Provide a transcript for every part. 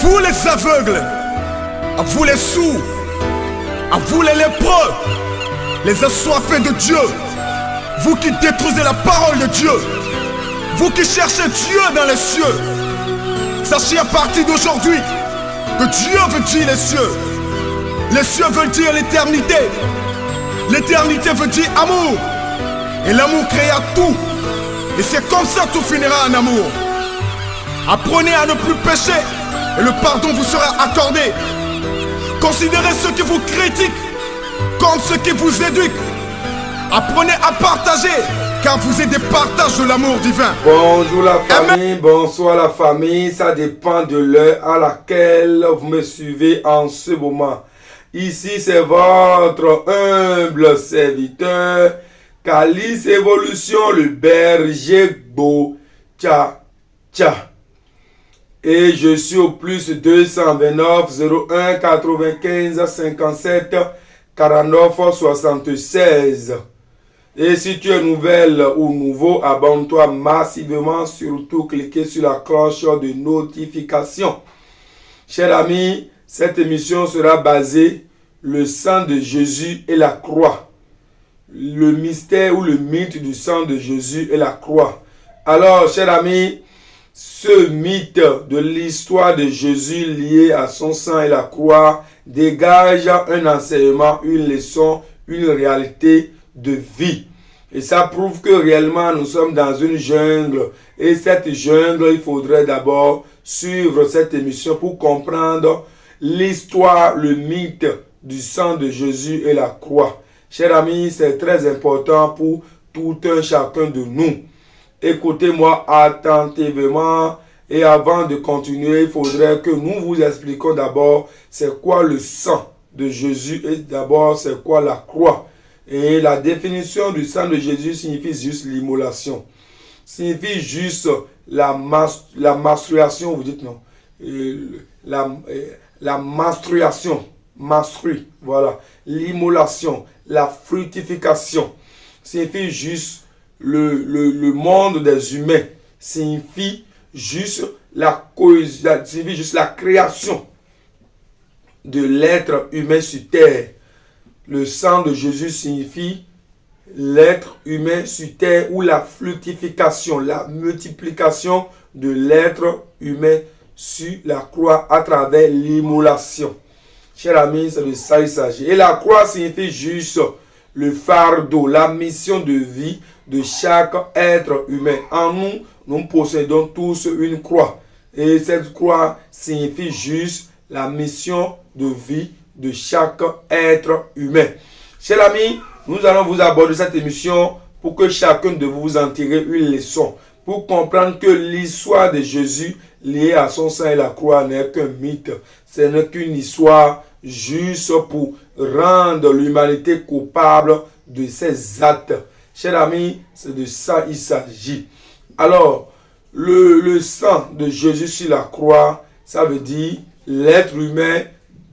vous les aveugles, à vous les sourds, à vous les lépreux, les assoiffés de Dieu, vous qui détruisez la parole de Dieu, vous qui cherchez Dieu dans les cieux, sachez à partir d'aujourd'hui que Dieu veut dire les cieux. Les cieux veulent dire l'éternité. L'éternité veut dire amour. Et l'amour créa tout. Et c'est comme ça que tout finira en amour. Apprenez à ne plus pécher et le pardon vous sera accordé. Considérez ceux qui vous critiquent comme ceux qui vous éduquent. Apprenez à partager, car vous êtes des partages de l'amour divin. Bonjour la famille, bonsoir la famille. Ça dépend de l'heure à laquelle vous me suivez en ce moment. Ici, c'est votre humble serviteur, Calice Evolution, le berger Beau Tcha Tcha. Et je suis au plus 229 01 95 57 49 76. Et si tu es nouvelle ou nouveau, abonne-toi massivement, surtout cliquez sur la cloche de notification. Chers amis, cette émission sera basée le sang de Jésus et la croix. Le mystère ou le mythe du sang de Jésus et la croix. Alors, chers amis, ce mythe de l'histoire de Jésus lié à son sang et la croix dégage un enseignement, une leçon, une réalité de vie. Et ça prouve que réellement nous sommes dans une jungle. Et cette jungle, il faudrait d'abord suivre cette émission pour comprendre l'histoire, le mythe du sang de Jésus et la croix. Chers amis, c'est très important pour tout un chacun de nous. Écoutez-moi attentivement. Et avant de continuer, il faudrait que nous vous expliquions d'abord c'est quoi le sang de Jésus et d'abord c'est quoi la croix. Et la définition du sang de Jésus signifie juste l'immolation. Signifie juste la menstruation, vous dites non. La menstruation, voilà. L'immolation, la fructification. Signifie juste le monde des humains. Signifie juste la création de l'être humain sur terre. Le sang de Jésus signifie l'être humain sur terre ou la fructification, la multiplication de l'être humain sur la croix à travers l'immolation. Chers amis, c'est de ça il s'agit. Et la croix signifie juste le fardeau, la mission de vie de chaque être humain. En nous, nous possédons tous une croix. Et cette croix signifie juste la mission de vie de chaque être humain. Chers amis, nous allons vous aborder cette émission pour que chacun de vous en tire une leçon. Pour comprendre que l'histoire de Jésus liée à son sang et la croix n'est qu'un mythe. Ce n'est qu'une histoire juste pour rendre l'humanité coupable de ses actes. Chers amis, c'est de ça il s'agit. Alors, le sang de Jésus sur la croix, ça veut dire l'être humain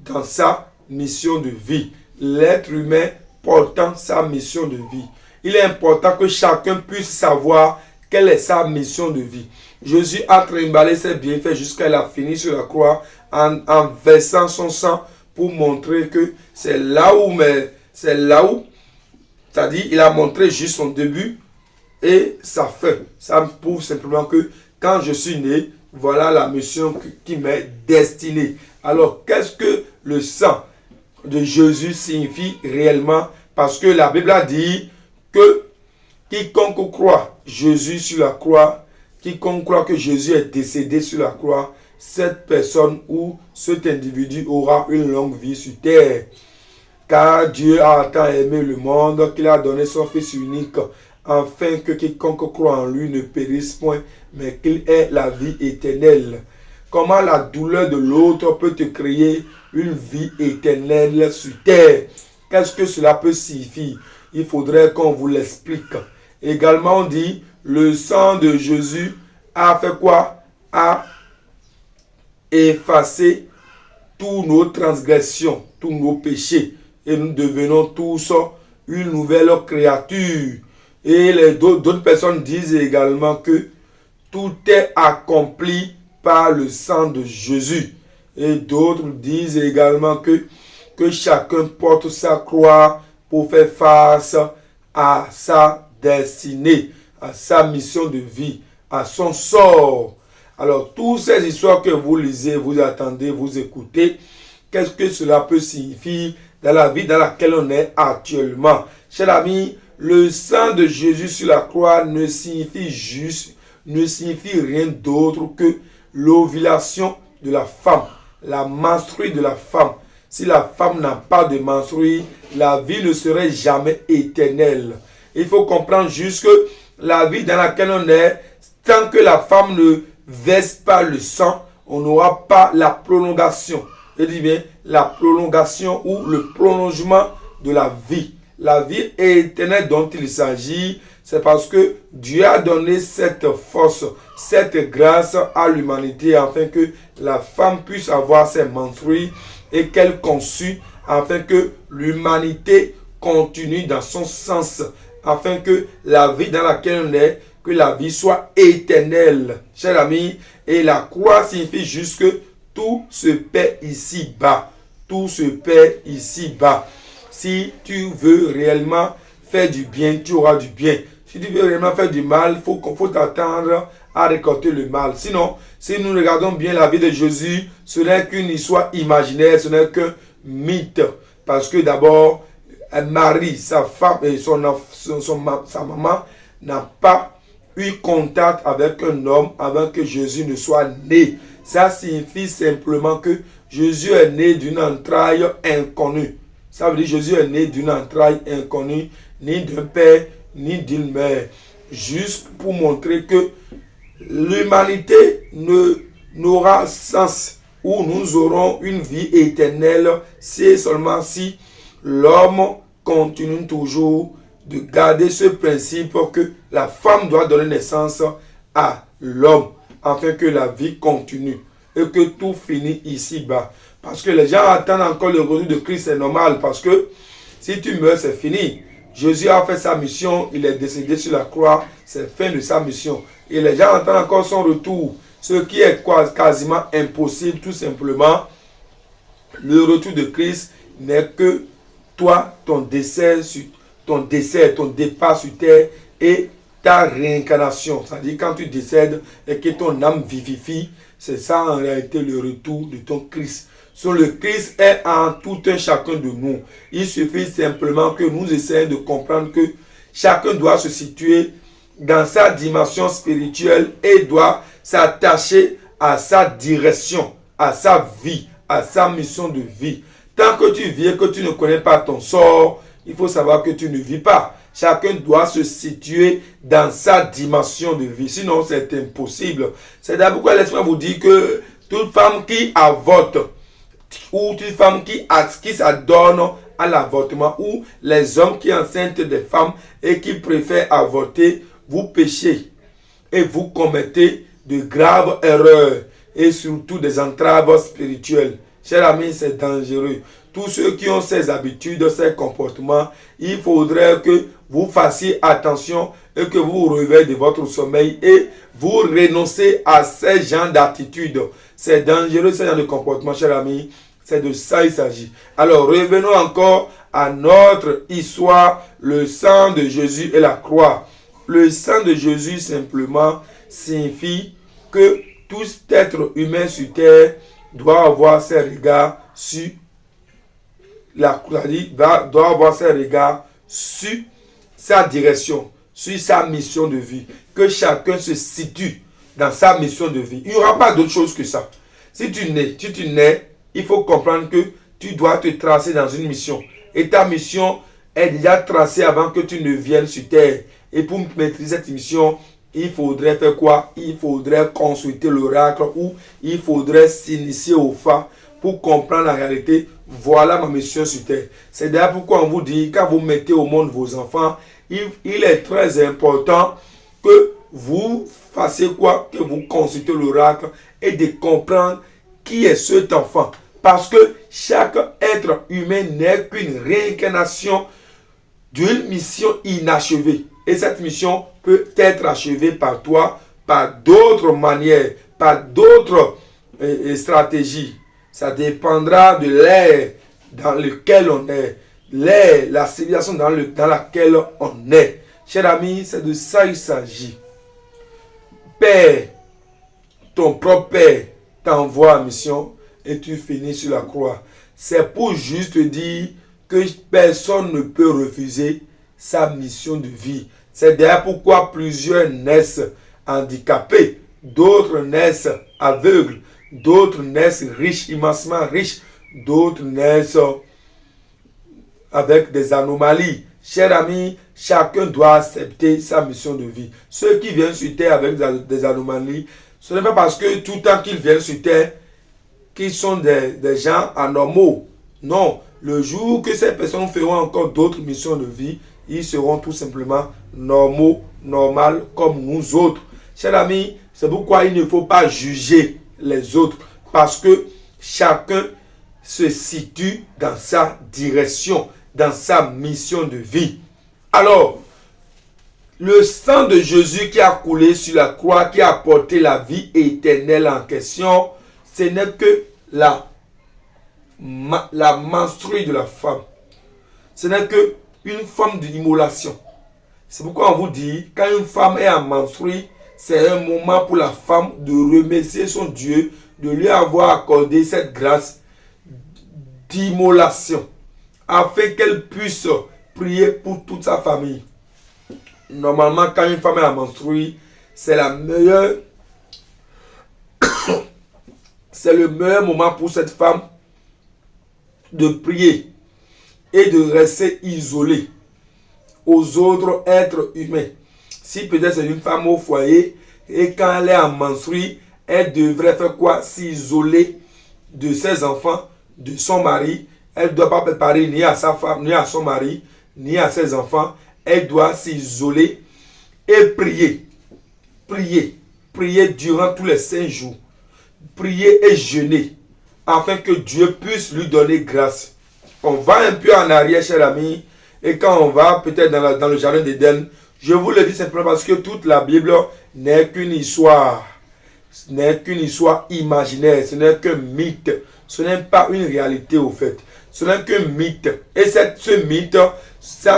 dans sa mission de vie. L'être humain portant sa mission de vie. Il est important que chacun puisse savoir quelle est sa mission de vie. Jésus a trimballé ses bienfaits jusqu'à la fini sur la croix en versant son sang pour montrer que c'est là où, c'est-à-dire il a montré juste son début et sa fin. Ça prouve simplement que quand je suis né, voilà la mission qui m'est destinée. Alors, qu'est-ce que le sang de Jésus signifie réellement? Parce que la Bible a dit que quiconque croit Jésus sur la croix, quiconque croit que Jésus est décédé sur la croix, cette personne ou cet individu aura une longue vie sur terre. Car Dieu a tant aimé le monde qu'il a donné son Fils unique, afin que quiconque croit en lui ne périsse point, mais qu'il ait la vie éternelle. Comment la douleur de l'autre peut te créer une vie éternelle sur terre? Qu'est-ce que cela peut signifier? Il faudrait qu'on vous l'explique. Également, on dit, le sang de Jésus a fait quoi? A effacé toutes nos transgressions, tous nos péchés. Et nous devenons tous une nouvelle créature. Et d'autres personnes disent également que tout est accompli par le sang de Jésus. Et d'autres disent également que chacun porte sa croix pour faire face à sa destinée, à sa mission de vie, à son sort. Alors, toutes ces histoires que vous lisez, vous attendez, vous écoutez, qu'est-ce que cela peut signifier dans la vie dans laquelle on est actuellement? Chers amis, le sang de Jésus sur la croix ne signifie rien d'autre que l'ovulation de la femme, la menstruée de la femme. Si la femme n'a pas de menstruée, la vie ne serait jamais éternelle. Il faut comprendre juste que la vie dans laquelle on est, tant que la femme ne verse pas le sang, on n'aura pas la prolongation. Je dis bien la prolongation ou le prolongement de la vie. La vie éternelle dont il s'agit, c'est parce que Dieu a donné cette force, cette grâce à l'humanité afin que la femme puisse avoir ses menstrues et qu'elle conçue afin que l'humanité continue dans son sens, afin que la vie dans laquelle on est, que la vie soit éternelle. Chers amis, et la croix signifie juste que tout se paie ici-bas. Tout se paie ici-bas. Si tu veux réellement faire du bien, tu auras du bien. Si tu veux réellement faire du mal, il faut t'attendre à récolter le mal. Sinon, si nous regardons bien la vie de Jésus, ce n'est qu'une histoire imaginaire, ce n'est qu'un mythe. Parce que d'abord, Marie, sa femme et sa maman n'a pas eu contact avec un homme avant que Jésus ne soit né. Ça signifie simplement que Jésus est né d'une entraille inconnue. Ça veut dire que Jésus est né d'une entraille inconnue, ni d'un père, ni d'une mère. Juste pour montrer que l'humanité n'aura sens ou nous aurons une vie éternelle, c'est seulement si l'homme continue toujours de garder ce principe que la femme doit donner naissance à l'homme afin que la vie continue et que tout finit ici-bas. Parce que les gens attendent encore le retour de Christ, c'est normal, parce que si tu meurs, c'est fini. Jésus a fait sa mission, il est décédé sur la croix, c'est fin de sa mission. Et les gens attendent encore son retour, ce qui est quasiment impossible, tout simplement. Le retour de Christ n'est que toi, ton départ sur terre et ta réincarnation. C'est-à-dire quand tu décèdes et que ton âme vivifie, c'est ça en réalité le retour de ton Christ. Le Christ est en tout un chacun de nous. Il suffit simplement que nous essayions de comprendre que chacun doit se situer dans sa dimension spirituelle et doit s'attacher à sa direction, à sa vie, à sa mission de vie. Tant que tu vis et que tu ne connais pas ton sort, il faut savoir que tu ne vis pas. Chacun doit se situer dans sa dimension de vie. Sinon, c'est impossible. C'est d'abord pourquoi l'Esprit vous dit que toute femme qui avorte ou toute femme qui s'adonne à l'avortement ou les hommes qui enceintent des femmes et qui préfèrent avorter, vous péchez et vous commettez de graves erreurs et surtout des entraves spirituelles. Chers amis, c'est dangereux. Tous ceux qui ont ces habitudes, ces comportements, il faudrait que vous fassiez attention et que vous vous réveillez de votre sommeil et vous renoncez à ces genres d'attitudes. C'est dangereux, ce genre de comportement, chers amis. C'est de ça il s'agit. Alors, revenons encore à notre histoire, le sang de Jésus et la croix. Le sang de Jésus, simplement, signifie que tout être humain sur terre doit avoir ses regards sur la croix, doit avoir ses regards sur sa direction, sur sa mission de vie. Que chacun se situe dans sa mission de vie. Il n'y aura pas d'autre chose que ça. Si tu nais, il faut comprendre que tu dois te tracer dans une mission. Et ta mission est déjà tracée avant que tu ne viennes sur terre. Et pour maîtriser cette mission, il faudrait faire quoi? Il faudrait consulter l'oracle ou il faudrait s'initier au fa pour comprendre la réalité. Voilà ma mission sur terre. C'est d'ailleurs pourquoi on vous dit, quand vous mettez au monde vos enfants, il est très important que vous fassiez quoi? Que vous consultez l'oracle et de comprendre qui est cet enfant. Parce que chaque être humain n'est qu'une réincarnation d'une mission inachevée. Et cette mission peut être achevée par toi, par d'autres manières, par d'autres stratégies. Ça dépendra de l'ère dans lequel on est. L'ère, la civilisation dans laquelle on est. Chers amis, c'est de ça il s'agit. Père, ton propre Père t'envoie en mission et tu finis sur la croix. C'est pour juste dire que personne ne peut refuser sa mission de vie. C'est d'ailleurs pourquoi plusieurs naissent handicapés, d'autres naissent aveugles, d'autres naissent riches, immensement riches, d'autres naissent avec des anomalies. Chers amis, chacun doit accepter sa mission de vie. Ceux qui viennent sur terre avec des anomalies, ce n'est pas parce que tout le temps qu'ils viennent sur terre qu'ils sont des gens anormaux. Non, le jour que ces personnes feront encore d'autres missions de vie, ils seront tout simplement normaux, normales comme nous autres. Chers amis, c'est pourquoi il ne faut pas juger les autres parce que chacun se situe dans sa direction, dans sa mission de vie. Alors, le sang de Jésus qui a coulé sur la croix, qui a apporté la vie éternelle en question, ce n'est que la menstruée de la femme. Ce n'est que une forme d'immolation. C'est pourquoi on vous dit, quand une femme est en menstruée, c'est un moment pour la femme de remercier son Dieu, de lui avoir accordé cette grâce d'immolation, afin qu'elle puisse prier pour toute sa famille. Normalement, quand une femme est en menstruée, c'est la meilleure c'est le meilleur moment pour cette femme de prier et de rester isolée aux autres êtres humains. Si peut-être c'est une femme au foyer et quand elle est en menstruée, elle devrait faire quoi? S'isoler de ses enfants, de son mari. Elle ne doit pas préparer ni à sa femme, ni à son mari, ni à ses enfants. Elle doit s'isoler et prier. Prier. Prier durant tous les 5 jours. Prier et jeûner afin que Dieu puisse lui donner grâce. On va un peu en arrière, chers amis, et quand on va peut-être dans le jardin d'Éden, je vous le dis simplement parce que toute la Bible n'est qu'une histoire. Ce n'est qu'une histoire imaginaire, ce n'est qu'un mythe. Ce n'est pas une réalité au fait. Ce n'est qu'un mythe. Et ce mythe, c'est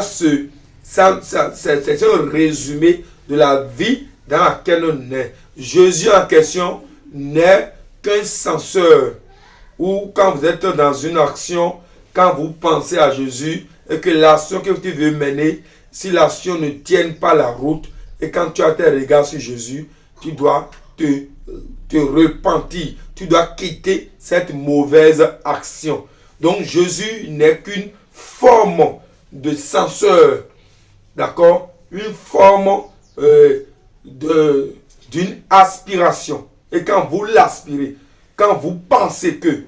un résumé de la vie dans laquelle on est. Jésus en question n'est qu'un censeur. Ou quand vous êtes dans une action, quand vous pensez à Jésus et que l'action que tu veux mener, si l'action ne tienne pas la route et quand tu as tes regards sur Jésus, tu dois te repentir. Tu dois quitter cette mauvaise action. Donc Jésus n'est qu'une forme de censeur. D'accord? Une forme d'une aspiration. Et quand vous l'aspirez, quand vous pensez que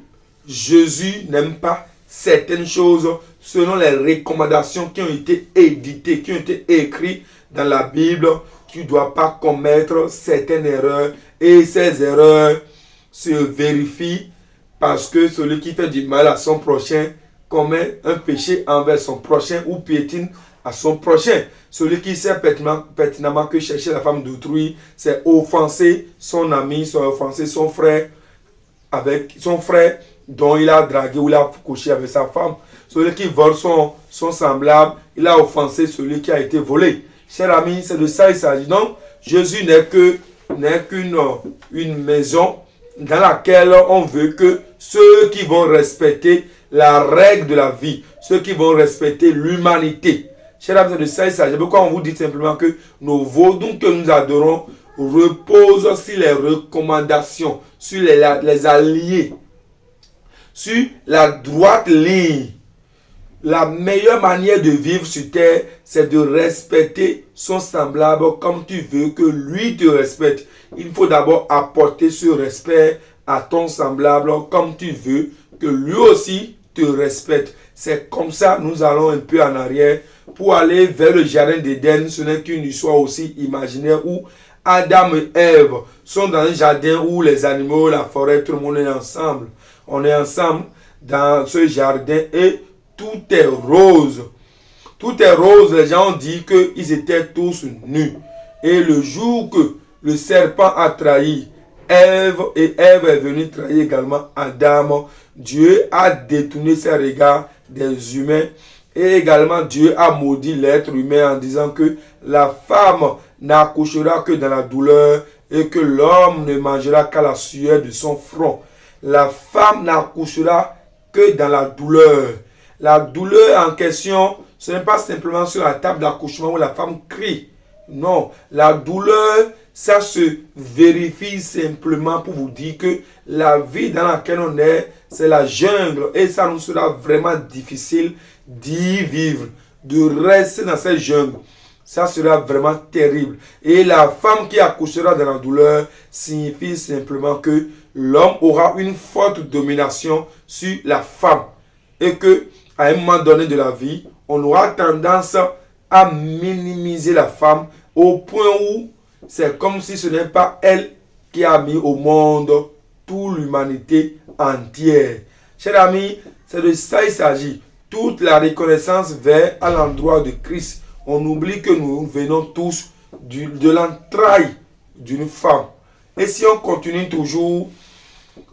Jésus n'aime pas certaines choses selon les recommandations qui ont été éditées, qui ont été écrites dans la Bible, tu ne dois pas commettre certaines erreurs. Et ces erreurs se vérifient parce que celui qui fait du mal à son prochain commet un péché envers son prochain ou piétine à son prochain. Celui qui sait pertinemment que chercher la femme d'autrui, c'est offenser son ami, c'est offenser son frère, avec son frère dont il a dragué ou il a couché avec sa femme. Celui qui vole son semblable, il a offensé celui qui a été volé. Chers amis, c'est de ça il s'agit. Donc, Jésus n'est qu'une maison dans laquelle on veut que ceux qui vont respecter la règle de la vie, ceux qui vont respecter l'humanité. Chers amis, c'est de ça il s'agit. Pourquoi on vous dit simplement que nos vaudous que nous adorons reposent sur les recommandations, sur les alliés, sur la droite ligne. La meilleure manière de vivre sur terre, c'est de respecter son semblable comme tu veux que lui te respecte. Il faut d'abord apporter ce respect à ton semblable comme tu veux que lui aussi te respecte. C'est comme ça, nous allons un peu en arrière pour aller vers le jardin d'Éden. Ce n'est qu'une histoire aussi imaginaire où Adam et Ève sont dans un jardin où les animaux, la forêt, tout le monde est ensemble. On est ensemble dans ce jardin et tout est rose. Tout est rose. Les gens ont dit qu'ils étaient tous nus. Et le jour que le serpent a trahi Ève est venue trahir également Adam. Dieu a détourné ses regards des humains et également Dieu a maudit l'être humain en disant que la femme n'accouchera que dans la douleur et que l'homme ne mangera qu'à la sueur de son front. La femme n'accouchera que dans la douleur. La douleur en question, ce n'est pas simplement sur la table d'accouchement où la femme crie. Non, la douleur, ça se vérifie simplement pour vous dire que la vie dans laquelle on est, c'est la jungle et ça nous sera vraiment difficile d'y vivre, de rester dans cette jungle. Ça sera vraiment terrible. Et la femme qui accouchera dans la douleur signifie simplement que l'homme aura une forte domination sur la femme. Et que à un moment donné de la vie, on aura tendance à minimiser la femme au point où c'est comme si ce n'est pas elle qui a mis au monde toute l'humanité entière. Chers amis, c'est de ça il s'agit. Toute la reconnaissance vers à l'endroit de Christ. On oublie que nous venons tous de l'entraille d'une femme. Et si on continue toujours,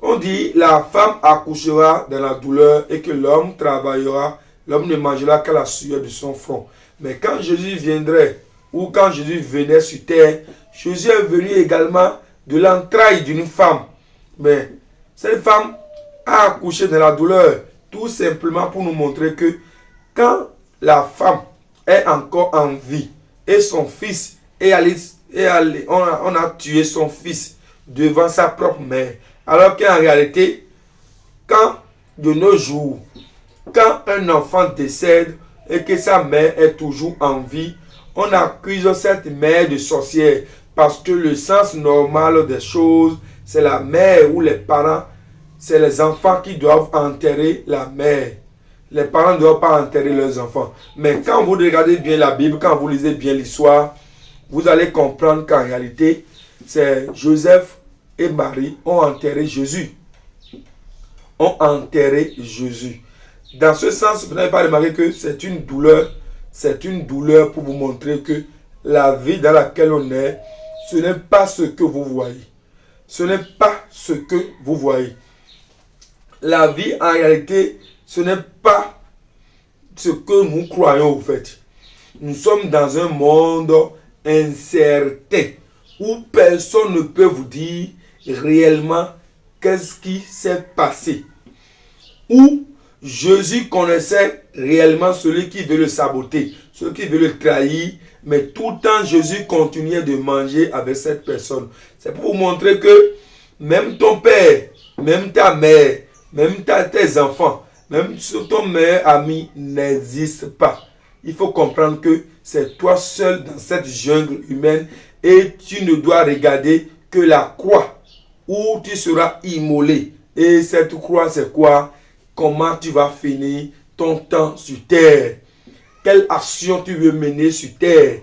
on dit la femme accouchera dans la douleur et que l'homme travaillera, l'homme ne mangera qu'à la sueur de son front. Mais quand Jésus viendrait, ou quand Jésus venait sur terre, Jésus est venu également de l'entraille d'une femme. Mais cette femme a accouché dans la douleur, tout simplement pour nous montrer que quand la femme est encore en vie et son fils est allé, on a tué son fils devant sa propre mère. Alors qu'en réalité, quand de nos jours, quand un enfant décède et que sa mère est toujours en vie, on accuse cette mère de sorcière parce que le sens normal des choses, c'est la mère ou les parents, c'est les enfants qui doivent enterrer la mère. Les parents ne doivent pas enterrer leurs enfants. Mais quand vous regardez bien la Bible, quand vous lisez bien l'histoire, vous allez comprendre qu'en réalité, c'est Joseph et Marie ont enterré Jésus. Ont enterré Jésus. Dans ce sens, vous n'avez pas remarqué que c'est une douleur. C'est une douleur pour vous montrer que la vie dans laquelle on est, ce n'est pas ce que vous voyez. Ce n'est pas ce que vous voyez. La vie, en réalité, ce n'est pas ce que nous croyons au fait. Nous sommes dans un monde incertain où personne ne peut vous dire réellement qu'est-ce qui s'est passé. Où Jésus connaissait réellement celui qui veut le saboter, celui qui veut le trahir, mais tout le temps Jésus continuait de manger avec cette personne. C'est pour vous montrer que même ton père, même ta mère, même tes enfants, même ton meilleur ami n'existe pas. Il faut comprendre que c'est toi seul dans cette jungle humaine et tu ne dois regarder que la croix où tu seras immolé. Et cette croix, c'est quoi? Comment tu vas finir ton temps sur terre? Quelle action tu veux mener sur terre?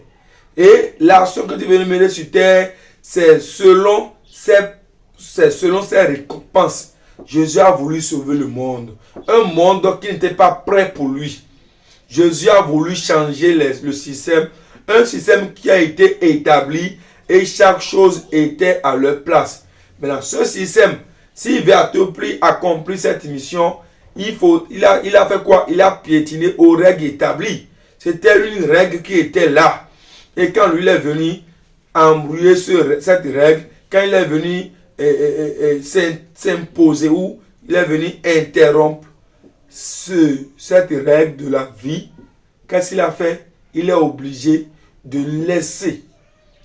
Et l'action que tu veux mener sur terre, c'est selon ses récompenses. Jésus a voulu sauver le monde. Un monde qui n'était pas prêt pour lui. Jésus a voulu changer le système. Un système qui a été établi et chaque chose était à leur place. Maintenant, ce système, s'il veut à tout prix accomplir cette mission, il a fait quoi? Il a piétiné aux règles établies. C'était une règle qui était là. Et quand lui est venu embrouiller cette règle, quand il est venu s'imposer ou il est venu interrompre cette règle de la vie, qu'est-ce qu'il a fait? Il est obligé de laisser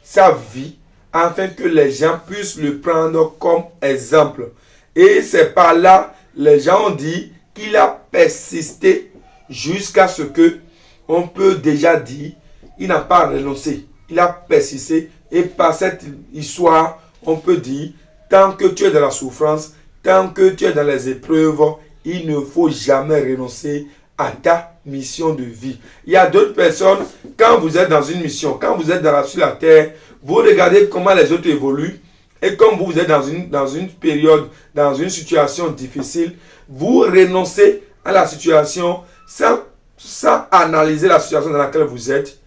sa vie afin que les gens puissent le prendre comme exemple. Et c'est par là, les gens ont dit qu'il a persisté jusqu'à ce que on peut déjà dire, il n'a pas renoncé. Il a persisté et par cette histoire, on peut dire, tant que tu es dans la souffrance, tant que tu es dans les épreuves, il ne faut jamais renoncer à ta mission de vie. Il y a d'autres personnes, quand vous êtes dans une mission, quand vous êtes sur la terre, vous regardez comment les autres évoluent et comme vous êtes dans une période, dans une situation difficile, vous renoncez à la situation sans analyser la situation dans laquelle vous êtes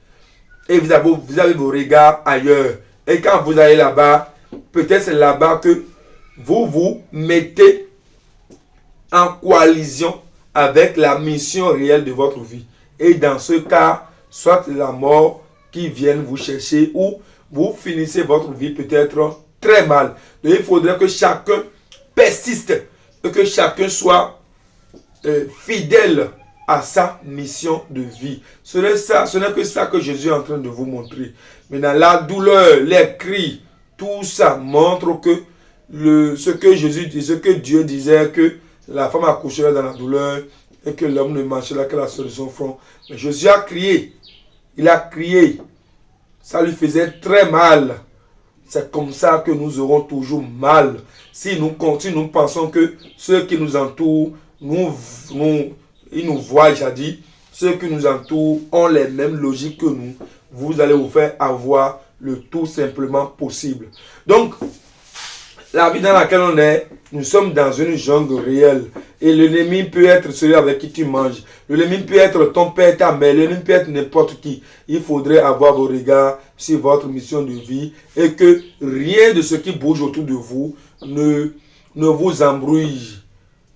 et vous avez vos regards ailleurs. Et quand vous allez là-bas, peut-être c'est là-bas que vous vous mettez en coalition avec la mission réelle de votre vie. Et dans ce cas, soit la mort qui vient vous chercher ou vous finissez votre vie peut-être très mal. Donc il faudrait que chacun persiste et que chacun soit fidèle à sa mission de vie. Ce n'est que ça que Jésus est en train de vous montrer. Maintenant, la douleur, les cris, tout ça montre que ce que Jésus dit, ce que Dieu disait, que la femme accoucherait dans la douleur et que l'homme ne marchera que la seule de son front. Mais Jésus a crié. Il a crié. Ça lui faisait très mal. C'est comme ça que nous aurons toujours mal. Si nous pensons que ceux qui nous entourent, ils nous voient, j'ai dit, ceux qui nous entourent ont les mêmes logiques que nous, vous allez vous faire avoir le tout simplement possible. Donc, la vie dans laquelle on est, nous sommes dans une jungle réelle. Et l'ennemi peut être celui avec qui tu manges. L'ennemi peut être ton père, ta mère. L'ennemi peut être n'importe qui. Il faudrait avoir vos regards sur votre mission de vie et que rien de ce qui bouge autour de vous ne vous embrouille.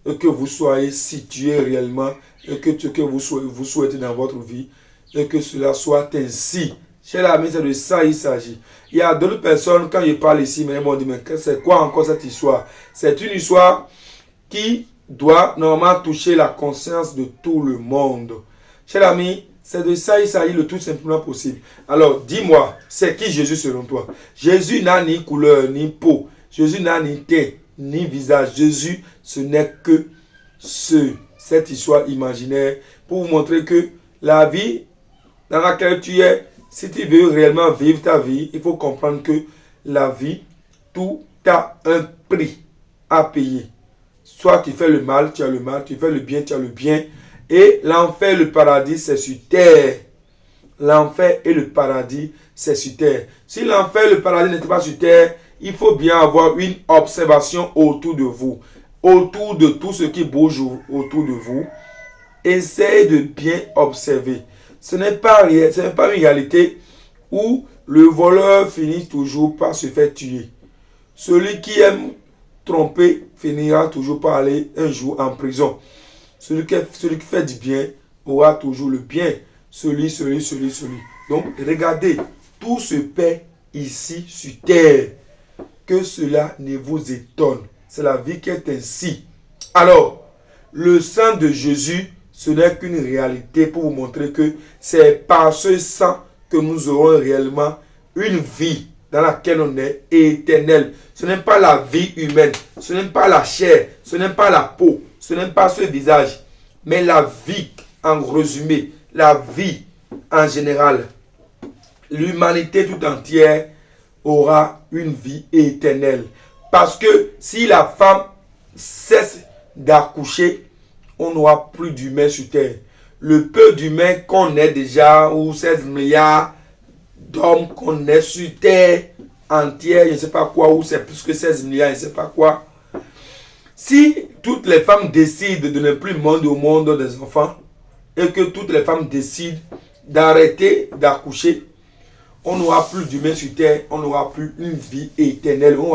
Et que vous soyez situé réellement et que ce que vous souhaitez dans votre vie et que cela soit ainsi. Chers amis, c'est de ça il s'agit. Il y a d'autres personnes, quand je parle ici, mais ils m'ont dit, mais c'est quoi encore cette histoire? C'est une histoire qui doit normalement toucher la conscience de tout le monde. Chers amis, c'est de ça il s'agit le tout simplement possible. Alors, dis-moi, c'est qui Jésus selon toi? Jésus n'a ni couleur, ni peau. Jésus n'a ni tête, ni visage. Jésus, ce n'est que cette histoire imaginaire pour vous montrer que la vie dans laquelle tu es, si tu veux réellement vivre ta vie, il faut comprendre que la vie, tout a un prix à payer. Soit tu fais le mal, tu as le mal, tu fais le bien, tu as le bien. Et l'enfer, le paradis, c'est sur terre. L'enfer et le paradis, c'est sur terre. Si l'enfer et le paradis n'étaient pas sur terre, il faut bien avoir une observation autour de vous. Autour de tout ce qui bouge autour de vous. Essayez de bien observer. Ce n'est pas une réalité où le voleur finit toujours par se faire tuer. Celui qui aime tromper finira toujours par aller un jour en prison. Celui qui fait du bien aura toujours le bien. Celui. Donc, regardez, tout se paie ici sur terre. Que cela ne vous étonne. C'est la vie qui est ainsi. Alors, le sang de Jésus, ce n'est qu'une réalité pour vous montrer que c'est par ce sang que nous aurons réellement une vie dans laquelle on est éternelle. Ce n'est pas la vie humaine, ce n'est pas la chair, ce n'est pas la peau, ce n'est pas ce visage, mais la vie en résumé, la vie en général. L'humanité tout entière aura une vie éternelle. Parce que si la femme cesse d'accoucher, on n'aura plus d'humains sur terre. Le peu d'humains qu'on est déjà, ou 16 milliards d'hommes qu'on est sur terre entière, je ne sais pas quoi, ou c'est plus que 16 milliards, je ne sais pas quoi. Si toutes les femmes décident de ne plus demander au monde des enfants, et que toutes les femmes décident d'arrêter d'accoucher, on n'aura plus d'humains sur terre, on n'aura plus une vie éternelle, on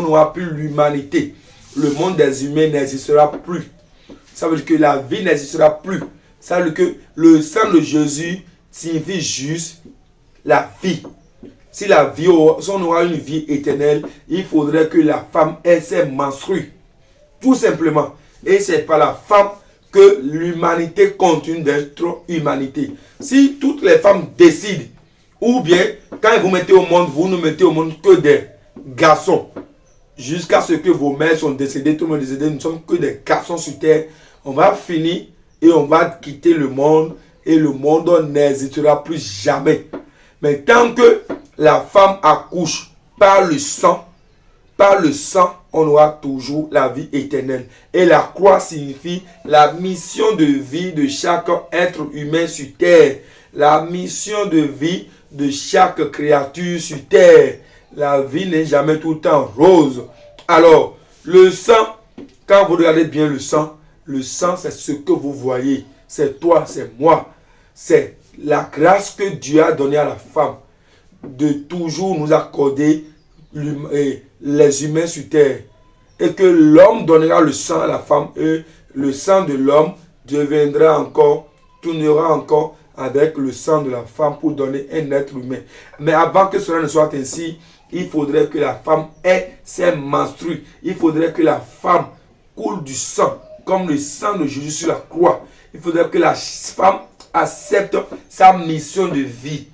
n'aura plus l'humanité. Le monde des humains n'existera plus. Ça veut dire que la vie n'existera plus. Ça veut dire que le sang de Jésus signifie juste la vie. Si on aura une vie éternelle, il faudrait que la femme ait ses menstrues. Tout simplement. Et c'est par la femme que l'humanité continue d'être humanité. Si toutes les femmes décident, ou bien quand vous mettez au monde, vous ne mettez au monde que des garçons, jusqu'à ce que vos mères sont décédées, tout le monde est décédé, nous ne sommes que des garçons sur terre, on va finir et on va quitter le monde et le monde n'existera plus jamais. Mais tant que la femme accouche par le sang, on aura toujours la vie éternelle. Et la croix signifie la mission de vie de chaque être humain sur terre. La mission de vie de chaque créature sur terre. La vie n'est jamais tout le temps rose. Alors, le sang, quand vous regardez bien le sang, c'est ce que vous voyez. C'est toi, c'est moi. C'est la grâce que Dieu a donnée à la femme de toujours nous accorder les humains sur terre. Et que l'homme donnera le sang à la femme et le sang de l'homme tournera encore avec le sang de la femme pour donner un être humain. Mais avant que cela ne soit ainsi, il faudrait que la femme ait ses menstrues. Il faudrait que la femme coule du sang, comme le sang de Jésus sur la croix. Il faudrait que la femme accepte sa mission de vie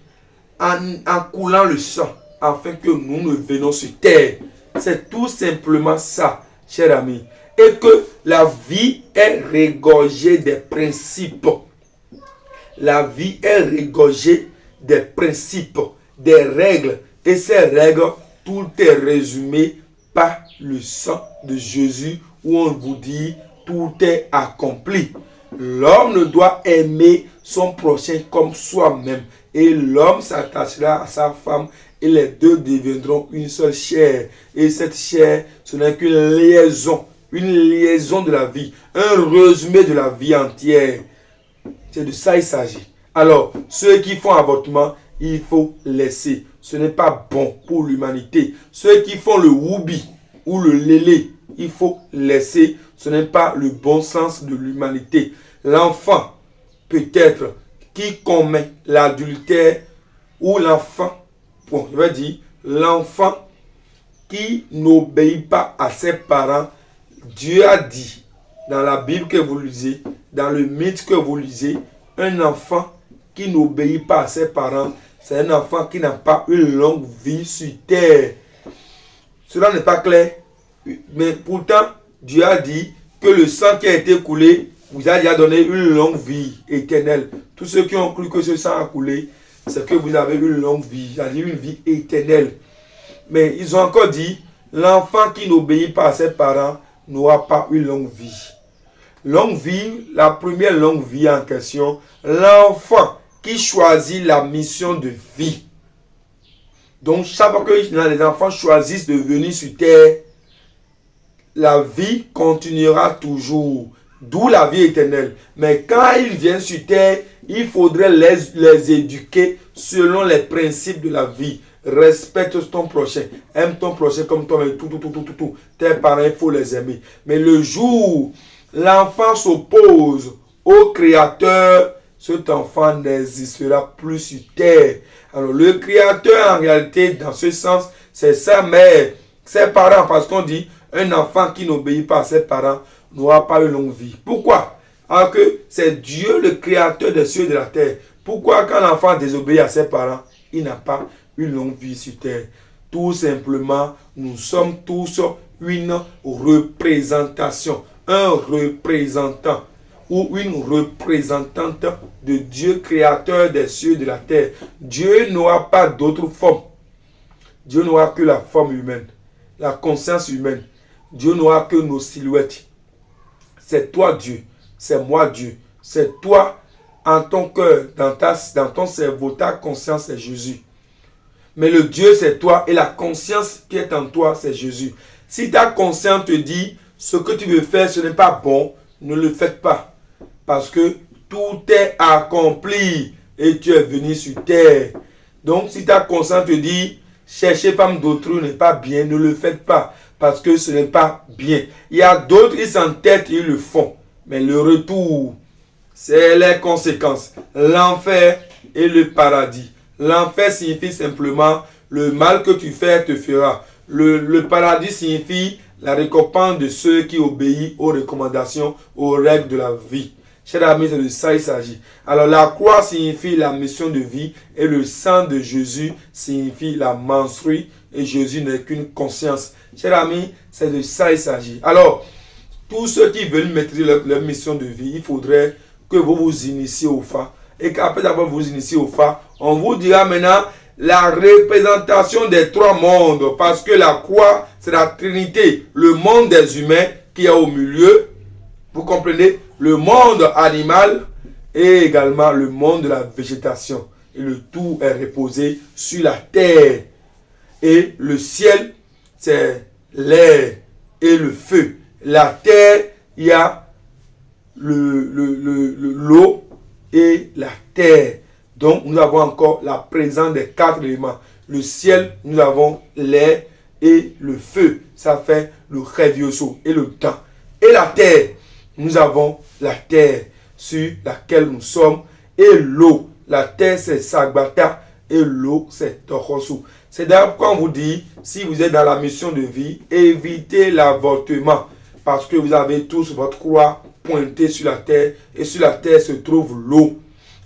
en coulant le sang, afin que nous ne venions sur terre. C'est tout simplement ça, chers amis. Et que la vie est regorgée des principes. La vie est regorgée des principes, des règles. Et ces règles, tout est résumé par le sang de Jésus, où on vous dit, tout est accompli. L'homme ne doit aimer son prochain comme soi-même. Et l'homme s'attachera à sa femme et les deux deviendront une seule chair. Et cette chair, ce n'est qu'une liaison de la vie, un résumé de la vie entière. C'est de ça il s'agit. Alors, ceux qui font avortement, il faut laisser. Ce n'est pas bon pour l'humanité. Ceux qui font le woubi ou le lélé, il faut laisser. Ce n'est pas le bon sens de l'humanité. L'enfant, peut-être, qui commet l'adultère, ou l'enfant, je vais dire, l'enfant qui n'obéit pas à ses parents, Dieu a dit, dans la Bible que vous lisez, dans le mythe que vous lisez, un enfant qui n'obéit pas à ses parents, c'est un enfant qui n'a pas une longue vie sur terre. Cela n'est pas clair, mais pourtant, Dieu a dit que le sang qui a été coulé vous a déjà donné une longue vie éternelle. Tous ceux qui ont cru que ce sang a coulé, c'est que vous avez une longue vie, c'est-à-dire une vie éternelle. Mais ils ont encore dit, l'enfant qui n'obéit pas à ses parents n'aura pas une longue vie. Longue vie, la première longue vie en question, l'enfant qui choisit la mission de vie. Donc, chaque fois que les enfants choisissent de venir sur terre, la vie continuera toujours. D'où la vie éternelle. Mais quand ils viennent sur terre, il faudrait les éduquer selon les principes de la vie. Respecte ton prochain. Aime ton prochain comme toi-même. Tout. Tes parents, il faut les aimer. Mais le jour, l'enfant s'oppose au Créateur, cet enfant n'existera plus sur terre. Alors le Créateur, en réalité, dans ce sens, c'est sa mère, ses parents. Parce qu'on dit, un enfant qui n'obéit pas à ses parents n'aura pas une longue vie. Pourquoi? Alors que c'est Dieu le créateur des cieux et de la terre. Pourquoi quand l'enfant désobéit à ses parents, il n'a pas une longue vie sur terre? Tout simplement, nous sommes tous une représentation, un représentant ou une représentante de Dieu créateur des cieux et de la terre. Dieu n'aura pas d'autre forme. Dieu n'aura que la forme humaine, la conscience humaine. Dieu n'aura que nos silhouettes. C'est toi Dieu, c'est moi Dieu, c'est toi en ton cœur, dans ton cerveau, ta conscience c'est Jésus. Mais le Dieu c'est toi et la conscience qui est en toi c'est Jésus. Si ta conscience te dit ce que tu veux faire ce n'est pas bon, ne le faites pas. Parce que tout est accompli et tu es venu sur terre. Donc si ta conscience te dit chercher femme d'autrui n'est pas bien, ne le faites pas. Parce que ce n'est pas bien. Il y a d'autres, ils s'entêtent, ils le font. Mais le retour, c'est les conséquences. L'enfer et le paradis. L'enfer signifie simplement le mal que tu fais te fera. Le paradis signifie la récompense de ceux qui obéissent aux recommandations, aux règles de la vie. Chers amis, c'est de ça il s'agit. Alors la croix signifie la mission de vie et le sang de Jésus signifie la menstruation et Jésus n'est qu'une conscience. Chers amis, c'est de ça il s'agit. Alors, tous ceux qui veulent maîtriser leur mission de vie, il faudrait que vous vous initiez au phare. Et qu'après avoir vous initié au phare, on vous dira maintenant la représentation des trois mondes. Parce que la croix, c'est la Trinité. Le monde des humains qui est au milieu. Vous comprenez? Le monde animal et également le monde de la végétation. Et le tout est reposé sur la terre. Et le ciel, c'est l'air et le feu. La terre, il y a l'eau et la terre. Donc, nous avons encore la présence des quatre éléments. Le ciel, nous avons l'air Et le feu, ça fait le revioso et le temps. Et la terre, nous avons la terre sur laquelle nous sommes. Et l'eau, la terre c'est Sagbata et l'eau c'est Torosu. C'est d'ailleurs pourquoi on vous dit, si vous êtes dans la mission de vie, évitez l'avortement. Parce que vous avez tous votre croix pointée sur la terre. Et sur la terre se trouve l'eau.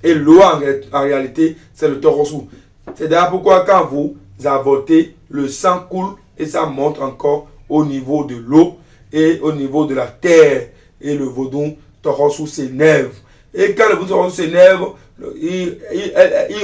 Et l'eau en réalité c'est le Torosu. C'est d'ailleurs pourquoi quand vous avortez, le sang coule et ça monte encore au niveau de l'eau et au niveau de la terre. Et le vaudou Torosu s'énerve. Et quand le vaudou Torosu s'énerve, il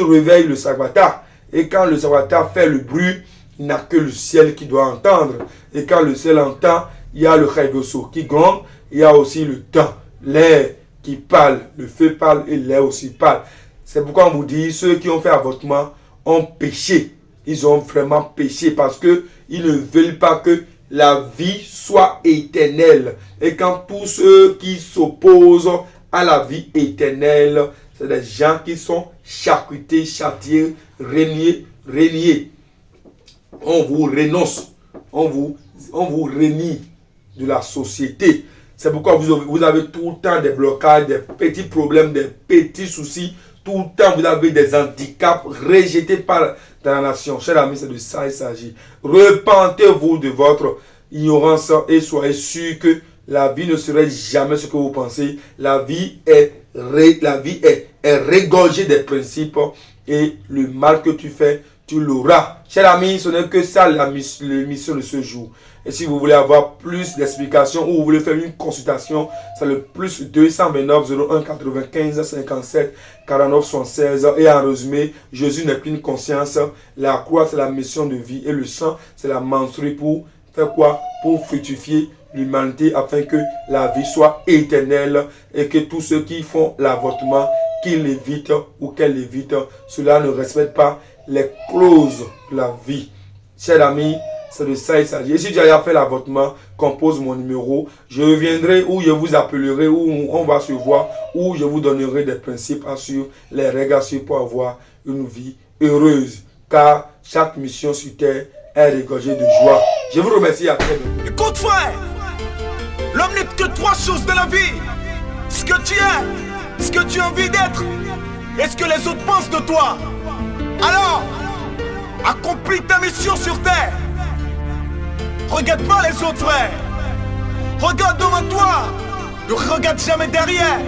réveille le Sagbata. Et quand le Sagbata fait le bruit, il n'y a que le ciel qui doit entendre. Et quand le ciel entend, il y a le Raigoso qui gronde. Il y a aussi le temps, l'air qui parle, le feu parle et l'air aussi parle. C'est pourquoi on vous dit, ceux qui ont fait avortement ont péché. Ils ont vraiment péché parce qu'ils ne veulent pas que la vie soit éternelle. Et quand tous ceux qui s'opposent à la vie éternelle, c'est des gens qui sont charcutés, châtiés, régnés. On vous renonce, on vous renie de la société. C'est pourquoi vous avez tout le temps des blocages, des petits problèmes, des petits soucis. Tout le temps, vous avez des handicaps rejetés par la nation. Chers amis, c'est de ça il s'agit. Repentez-vous de votre ignorance et soyez sûrs que la vie ne serait jamais ce que vous pensez. La vie est régorgée des principes et le mal que tu fais, tu l'auras. Chers amis, ce n'est que ça l'émission de ce jour. Et si vous voulez avoir plus d'explications ou vous voulez faire une consultation, c'est le plus 229 01 95 57 49 76. Et en résumé, Jésus n'est qu'une conscience. La croix, c'est la mission de vie. Et le sang, c'est la menstruée pour faire quoi? Pour fructifier l'humanité afin que la vie soit éternelle et que tous ceux qui font l'avortement, qu'ils l'évitent ou qu'elles l'évitent, cela ne respecte pas les clauses de la vie. Chers amis, c'est de ça il s'agit. Et si tu as fait l'avortement, compose mon numéro. Je reviendrai ou je vous appellerai ou on va se voir ou je vous donnerai des principes à suivre, les règles à suivre pour avoir une vie heureuse. Car chaque mission sur terre est regorgée de joie. Je vous remercie à très bientôt. Écoute frère, l'homme n'est que trois choses de la vie. Ce que tu es, ce que tu as envie d'être et ce que les autres pensent de toi. Alors, accomplis ta mission sur terre. Regarde pas les autres frères. Regarde devant toi. Ne regarde jamais derrière.